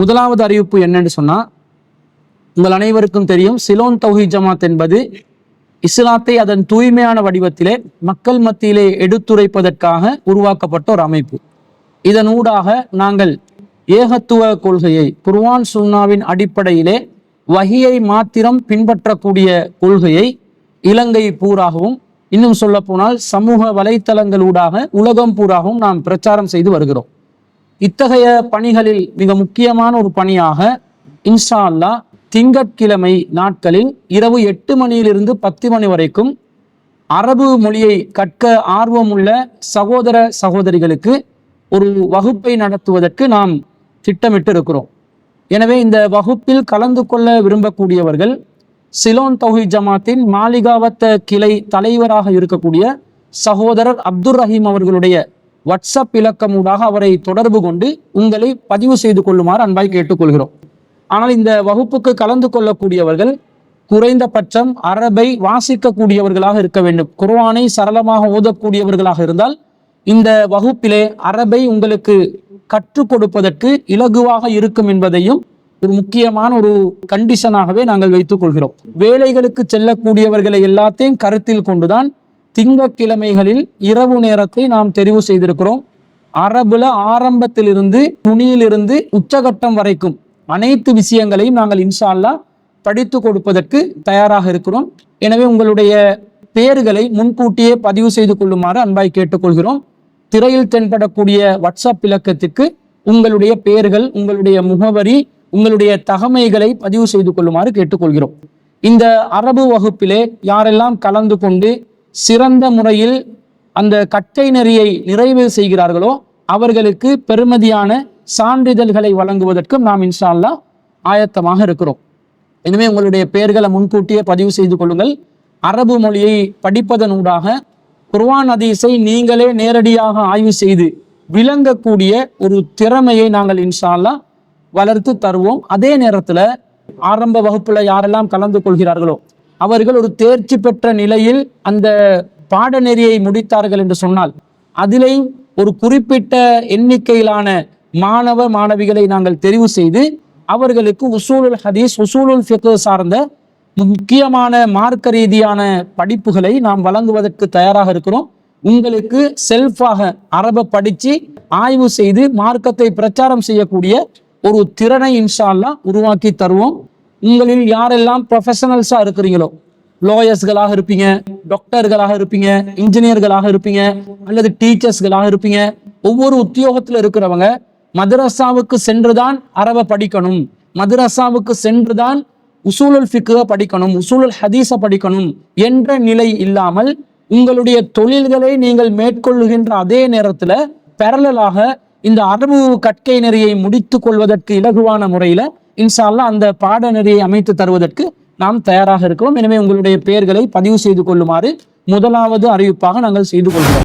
முதலாவது அறிவிப்பு என்னன்னு சொன்னா, உங்கள் அனைவருக்கும் தெரியும், சிலோன் தௌஹீத் ஜமாத் என்பது இஸ்லாத்தை அதன் தூய்மையான வடிவத்திலே மக்கள் மத்தியிலே எடுத்துரைப்பதற்காக உருவாக்கப்பட்ட ஒரு அமைப்பு. இதனூடாக நாங்கள் ஏகத்துவ கொள்கையை குர்ஆன் சுன்னாவின் அடிப்படையிலே வஹியை மாத்திரம் பின்பற்றக்கூடிய கொள்கையை இலங்கை பூராகவும், இன்னும் சொல்ல போனால் சமூக வலைத்தளங்களூடாக உலகம் பூராகவும் நாம் பிரச்சாரம் செய்து வருகிறோம். இத்தகைய பணிகளில் மிக முக்கியமான ஒரு பணியாக இன்ஷா அல்லாஹ் திங்கட்கிழமை நாட்களில் இரவு 8 மணியிலிருந்து 10 மணி வரைக்கும் அரபு மொழியை கற்க ஆர்வமுள்ள சகோதர சகோதரிகளுக்கு ஒரு வகுப்பை நடத்துவதற்கு நாம் திட்டமிட்டு இருக்கிறோம். எனவே இந்த வகுப்பில் கலந்து கொள்ள விரும்பக்கூடியவர்கள் சிலோன் தௌஹீத் ஜமாத்தின் மாலிகாவத்த கிளை தலைவராக இருக்கக்கூடிய சகோதரர் அப்துர் ரஹீம் அவர்களுடைய வாட்ஸ்அப் இலக்கமூடாக அவரை தொடர்பு கொண்டு உங்களை பதிவு செய்து கொள்ளுமாறு அன்பாய் கேட்டுக்கொள்கிறோம். ஆனால் இந்த வகுப்புக்கு கலந்து கொள்ளக்கூடியவர்கள் குறைந்தபட்சம் அரபை வாசிக்கக்கூடியவர்களாக இருக்க வேண்டும். குர்ஆனை சரளமாக ஓதக்கூடியவர்களாக இருந்தால் இந்த வகுப்பிலே அரபை உங்களுக்கு கற்றுக் கொடுப்பதற்கு இலகுவாக இருக்கும் என்பதையும் ஒரு முக்கியமான ஒரு கண்டிஷனாகவே நாங்கள் வைத்துக் கொள்கிறோம். வேலைகளுக்கு செல்லக்கூடியவர்களை எல்லாத்தையும் கருத்தில் கொண்டுதான் திங்கட்கிழமைகளில் இரவு நேரத்தை நாம் தெரிவு செய்திருக்கிறோம். அரபுல ஆரம்பத்திலிருந்து துணியிலிருந்து உச்சகட்டம் வரைக்கும் அனைத்து விஷயங்களையும் நாங்கள் இன்ஷா அல்லாஹ் படித்து கொடுப்பதற்கு தயாராக இருக்கிறோம். எனவே உங்களுடைய பெயர்களை முன்கூட்டியே பதிவு செய்து கொள்ளுமாறு அன்பாய் கேட்டுக்கொள்கிறோம். திரையில் தென்படக்கூடிய வாட்ஸ்அப் இலக்கத்திற்கு உங்களுடைய பெயர்கள், உங்களுடைய முகவரி, உங்களுடைய தகமைகளை பதிவு செய்து கொள்ளுமாறு கேட்டுக்கொள்கிறோம். இந்த அரபு வகுப்பிலே யாரெல்லாம் கலந்து கொண்டு சிறந்த முறையில் அந்த கட்டை நெறியை நிறைவு செய்கிறார்களோ அவர்களுக்கு பெருமதியான சான்றிதழ்களை வழங்குவதற்கும் நாம் இன்ஷா அல்லாஹ் ஆயத்தமாக இருக்கிறோம். எனவே உங்களுடைய பெயர்களை முன்கூட்டியே பதிவு செய்து கொள்ளுங்கள். அரபு மொழியை படிப்பதனூடாக குர்ஆன் ஹதீஸை நீங்களே நேரடியாக ஆய்வு செய்து விளங்கக்கூடிய ஒரு திறமையை நாங்கள் இன்ஷா அல்லாஹ் வளர்த்து தருவோம். அதே நேரத்தில் ஆரம்ப வகுப்புல யாரெல்லாம் கலந்து கொள்கிறார்களோ அவர்கள் ஒரு தேர்ச்சி பெற்ற நிலையில் அந்த பாடநெறியை முடித்தார்கள் என்று சொன்னால் அதிலே ஒரு குறிப்பிட்ட எண்ணிக்கையிலான மாணவ மாணவிகளை நாங்கள் தெரிவு செய்து அவர்களுக்கு உசூலுல் ஹதீஸ், உசூலுல் ஃபிக்ஹ் சார்ந்த முக்கியமான மார்க்க ரீதியான படிப்புகளை நாம் வழங்குவதற்கு தயாராக இருக்கிறோம். உங்களுக்கு செல்ஃபாக அரபை படித்து ஆய்வு செய்து மார்க்கத்தை பிரச்சாரம் செய்யக்கூடிய ஒரு திறனை இன்ஷா அல்லாஹ் உருவாக்கி தருவோம். உங்களில் யாரெல்லாம் ப்ரொஃபஷனல்ஸாக இருக்கிறீங்களோ, லாயர்ஸ்களாக இருப்பீங்க, டாக்டர்களாக இருப்பீங்க, இன்ஜினியர்களாக இருப்பீங்க, அல்லது டீச்சர்ஸ்களாக இருப்பீங்க, ஒவ்வொரு உத்தியோகத்தில் இருக்கிறவங்க மதரசாவுக்கு சென்றுதான் அரபை படிக்கணும், மதரசாவுக்கு சென்றுதான் உசூலுல் ஃபிக்ஹ படிக்கணும், உசூலுல் ஹதீஸை படிக்கணும் என்ற நிலை இல்லாமல் உங்களுடைய தொழில்களை நீங்கள் மேற்கொள்ளுகின்ற அதே நேரத்தில் பேரலலாக இந்த அரபு கற்கை நெறியை முடித்து கொள்வதற்கு இலகுவான முறையில் இன்ஷா அல்லாஹ் அந்த பாடநெறியை அமைத்து தருவதற்கு நாம் தயாராக இருக்கிறோம். எனவே உங்களுடைய பெயர்களை பதிவு செய்து கொள்ளுமாறு முதலாவது அறிவிப்பாக நாங்கள் செய்து கொள்கிறோம்.